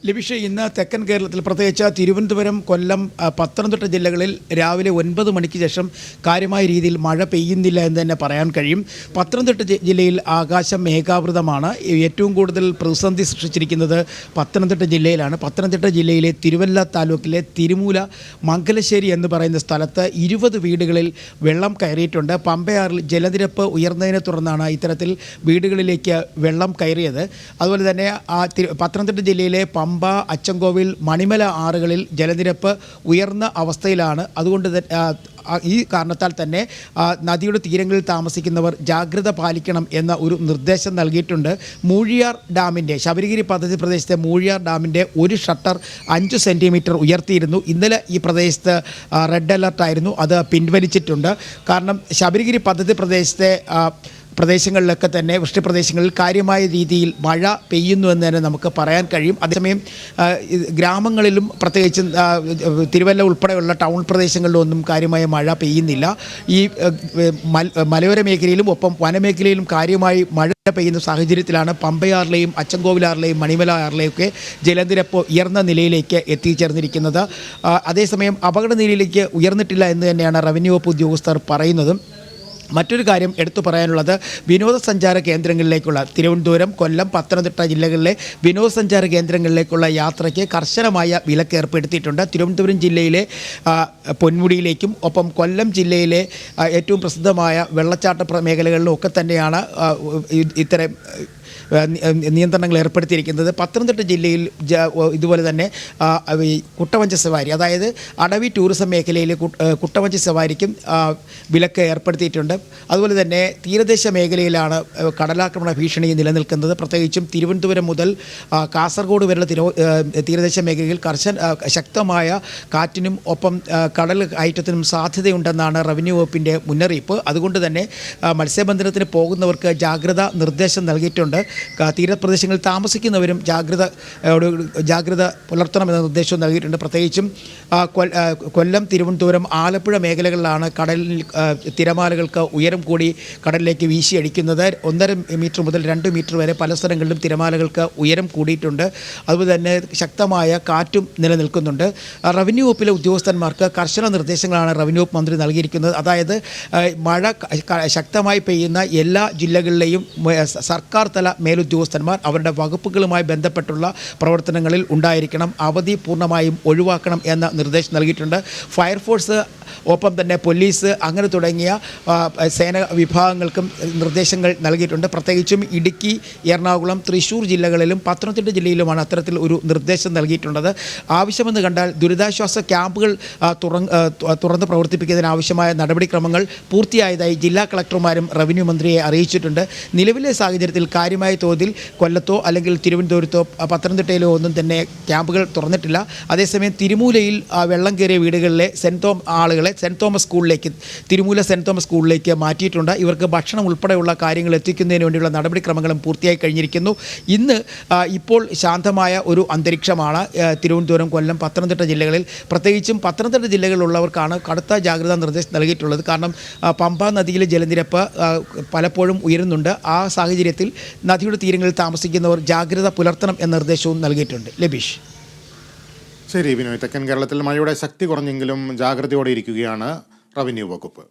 ലഭിച്ച ഇന്ന് തെക്കൻ കേരളത്തിൽ പ്രത്യേകിച്ച് തിരുവനന്തപുരം, കൊല്ലം, പത്തനംതിട്ട ജില്ലകളിൽ രാവിലെ 9 മണിക്ക് ശേഷം കാര്യമായ രീതിയിൽ മഴ പെയ്യുന്നില്ല എന്ന് തന്നെ പറയാൻ കഴിയും. പത്തനംതിട്ട ജില്ലയിൽ ആകാശം മേഘാവൃതമാണ്. ഏറ്റവും കൂടുതൽ പ്രതിസന്ധി സൃഷ്ടിച്ചിരിക്കുന്നത് പത്തനംതിട്ട ജില്ലയിലാണ്. പത്തനംതിട്ട ജില്ലയിലെ തിരുവല്ല താലൂക്കിലെ തിരുമൂല മംഗലശ്ശേരി എന്ന് പറയുന്ന സ്ഥലത്ത് 20 വീടുകളിൽ വെള്ളം കയറിയിട്ടുണ്ട്. പമ്പയാറിൽ ജലനിരപ്പ് ഉയർന്നതിനെ തുടർന്നാണ് ഇത്തരത്തിൽ വീടുകളിലേക്ക് വെള്ളം കയറിയത്. അതുപോലെ തന്നെ പത്തനംതിട്ട ജില്ലയിലെ പമ്പ, അച്ചൻകോവിൽ, മണിമല ആറുകളിൽ ജലനിരപ്പ് ഉയർന്ന അവസ്ഥയിലാണ്. അതുകൊണ്ട് ഈ കാരണത്താൽ തന്നെ നദിയുടെ തീരങ്ങളിൽ താമസിക്കുന്നവർ ജാഗ്രത പാലിക്കണം എന്ന ഒരു നിർദ്ദേശം നൽകിയിട്ടുണ്ട്. മൂഴിയാർ ഡാമിൻ്റെ ശബരിഗിരി പദ്ധതി പ്രദേശത്തെ മൂഴിയാർ ഡാമിൻ്റെ ഒരു ഷട്ടർ 5 സെൻറ്റിമീറ്റർ ഉയർത്തിയിരുന്നു. ഇന്നലെ ഈ പ്രദേശത്ത് റെഡ് അലർട്ടായിരുന്നു, അത് പിൻവലിച്ചിട്ടുണ്ട്. കാരണം ശബരിഗിരി പദ്ധതി പ്രദേശങ്ങളിലൊക്കെ തന്നെ വൃഷ്ടിപ്രദേശങ്ങളിൽ കാര്യമായ രീതിയിൽ മഴ പെയ്യുന്നു എന്ന് തന്നെ നമുക്ക് പറയാൻ കഴിയും. അതേസമയം ഗ്രാമങ്ങളിലും പ്രത്യേകിച്ച് തിരുവല്ല ഉൾപ്പെടെയുള്ള ടൗൺ പ്രദേശങ്ങളിലൊന്നും കാര്യമായ മഴ പെയ്യുന്നില്ല. ഈ മലയോര മേഖലയിലും ഒപ്പം വനമേഖലയിലും കാര്യമായി മഴ പെയ്യുന്ന സാഹചര്യത്തിലാണ് പമ്പയാറിലെയും അച്ചൻകോവിലാറിലെയും മണിമല ആറിലെയൊക്കെ ജലനിരപ്പ് ഉയർന്ന നിലയിലേക്ക് എത്തിച്ചേർന്നിരിക്കുന്നത്. അതേസമയം അപകട നിലയിലേക്ക് ഉയർന്നിട്ടില്ല എന്ന് തന്നെയാണ് റവന്യൂ വകുപ്പ് ഉദ്യോഗസ്ഥർ പറയുന്നതും. മറ്റൊരു കാര്യം എടുത്തു പറയാനുള്ളത് വിനോദസഞ്ചാര കേന്ദ്രങ്ങളിലേക്കുള്ള തിരുവനന്തപുരം, കൊല്ലം, പത്തനംതിട്ട ജില്ലകളിലെ വിനോദസഞ്ചാര കേന്ദ്രങ്ങളിലേക്കുള്ള യാത്രയ്ക്ക് കർശനമായ വിലക്ക് ഏർപ്പെടുത്തിയിട്ടുണ്ട്. തിരുവനന്തപുരം ജില്ലയിലെ പൊന്മുടിയിലേക്കും ഒപ്പം കൊല്ലം ജില്ലയിലെ ഏറ്റവും പ്രസിദ്ധമായ വെള്ളച്ചാട്ട മേഖലകളിലും ഒക്കെ തന്നെയാണ് ഇത്തരം നിയന്ത്രണങ്ങൾ ഏർപ്പെടുത്തിയിരിക്കുന്നത്. പത്തനംതിട്ട ജില്ലയിൽ ഇതുപോലെ തന്നെ കുട്ടവഞ്ച സവാരി, അതായത് അടവി ടൂറിസം മേഖലയിൽ കുട്ടവഞ്ച സവാരിക്കും വിലക്ക് ഏർപ്പെടുത്തിയിട്ടുണ്ട്. അതുപോലെ തന്നെ തീരദേശ മേഖലയിലാണ് കടലാക്രമണ ഭീഷണി നിലനിൽക്കുന്നത്. പ്രത്യേകിച്ചും തിരുവനന്തപുരം മുതൽ കാസർഗോഡ് വരെയുള്ള തീരദേശ മേഖലയിൽ ശക്തമായ കാറ്റിനും ഒപ്പം കടൽ കയറ്റത്തിനും സാധ്യതയുണ്ടെന്നാണ് റവന്യൂ വകുപ്പിൻ്റെ മുന്നറിയിപ്പ്. അതുകൊണ്ട് തന്നെ മത്സ്യബന്ധനത്തിന് പോകുന്നവർക്ക് ജാഗ്രത നിർദ്ദേശം നൽകിയിട്ടുണ്ട്. തീരപ്രദേശങ്ങളിൽ താമസിക്കുന്നവരും ജാഗ്രത പുലർത്തണമെന്ന നിർദ്ദേശവും നൽകിയിട്ടുണ്ട്. പ്രത്യേകിച്ചും കൊല്ലം, തിരുവനന്തപുരം, ആലപ്പുഴ മേഖലകളിലാണ് കടലിൽ തിരമാലകൾക്ക് ഉയരം കൂടി കടലിലേക്ക് വീശിയടിക്കുന്നത്. 1.5 മീറ്റർ മുതൽ 2 മീറ്റർ വരെ പല സ്ഥലങ്ങളിലും തിരമാലകൾക്ക് ഉയരം കൂടിയിട്ടുണ്ട്. അതുപോലെ തന്നെ ശക്തമായ കാറ്റും നിലനിൽക്കുന്നുണ്ട്. റവന്യൂ വകുപ്പിലെ ഉദ്യോഗസ്ഥന്മാർക്ക് കർശന നിർദ്ദേശങ്ങളാണ് റവന്യൂ വകുപ്പ് മന്ത്രി നൽകിയിരിക്കുന്നത്. അതായത് മഴ ശക്തമായി പെയ്യുന്ന എല്ലാ ജില്ലകളിലെയും സർക്കാർ തല മേലുദ്യോഗസ്ഥന്മാർ അവരുടെ വകുപ്പുകളുമായി ബന്ധപ്പെട്ടുള്ള പ്രവർത്തനങ്ങളിൽ ഉണ്ടായിരിക്കണം. അവധി പൂർണ്ണമായും ഒഴിവാക്കണം എന്ന നിർദ്ദേശം നൽകിയിട്ടുണ്ട്. ഫയർഫോഴ്സ് ഒപ്പം തന്നെ പോലീസ് അങ്ങനെ തുടങ്ങിയ സേന വിഭാഗങ്ങൾക്കും നിർദ്ദേശങ്ങൾ നൽകിയിട്ടുണ്ട്. പ്രത്യേകിച്ചും ഇടുക്കി, എറണാകുളം, തൃശ്ശൂർ ജില്ലകളിലും പത്തനംതിട്ട ജില്ലയിലുമാണ് അത്തരത്തിൽ ഒരു നിർദ്ദേശം നൽകിയിട്ടുള്ളത്. ആവശ്യമെന്ന് കണ്ടാൽ ദുരിതാശ്വാസ ക്യാമ്പുകൾ തുറന്ന് പ്രവർത്തിപ്പിക്കുന്നതിനാവശ്യമായ നടപടിക്രമങ്ങൾ പൂർത്തിയായതായി ജില്ലാ കളക്ടർമാരും റവന്യൂ മന്ത്രിയെ അറിയിച്ചിട്ടുണ്ട്. നിലവിലെ സാഹചര്യത്തിൽ കാര്യമായ തോതിൽ കൊല്ലത്തോ അല്ലെങ്കിൽ തിരുവനന്തപുരത്തോ പത്തനംതിട്ടയിലോ ഒന്നും തന്നെ ക്യാമ്പുകൾ തുറന്നിട്ടില്ല. അതേസമയം തിരുമൂലയിൽ വെള്ളം കയറിയ വീടുകളിലെ ആളുകളെ സെൻറ്റ് തോമസ് സ്കൂളിലേക്ക്, തിരുമൂല സെൻറ്റ് തോമസ് സ്കൂളിലേക്ക് മാറ്റിയിട്ടുണ്ട്. ഇവർക്ക് ഭക്ഷണം ഉൾപ്പെടെയുള്ള കാര്യങ്ങൾ എത്തിക്കുന്നതിന് വേണ്ടിയുള്ള നടപടിക്രമങ്ങളും പൂർത്തിയായി കഴിഞ്ഞിരിക്കുന്നു. ഇപ്പോൾ ശാന്തമായ ഒരു അന്തരീക്ഷമാണ് തിരുവനന്തപുരം, കൊല്ലം, പത്തനംതിട്ട ജില്ലകളിൽ. പ്രത്യേകിച്ചും പത്തനംതിട്ട ജില്ലകളിലുള്ളവർക്കാണ് കടുത്ത ജാഗ്രതാ നിർദ്ദേശം നൽകിയിട്ടുള്ളത്. കാരണം പമ്പ നദിയിലെ ജലനിരപ്പ് പലപ്പോഴും ഉയരുന്നുണ്ട്. ആ സാഹചര്യത്തിൽ നദിയുടെ തീരങ്ങളിൽ താമസിക്കുന്നവർ ജാഗ്രത പുലർത്തണം എന്ന നിർദ്ദേശവും നൽകിയിട്ടുണ്ട്. ലബീഷ്. ശരി ബിനോയ്, തെക്കൻ കേരളത്തിൽ മഴയുടെ ശക്തി കുറഞ്ഞെങ്കിലും ജാഗ്രതയോടെ ഇരിക്കുകയാണ് റവന്യൂ വകുപ്പ്.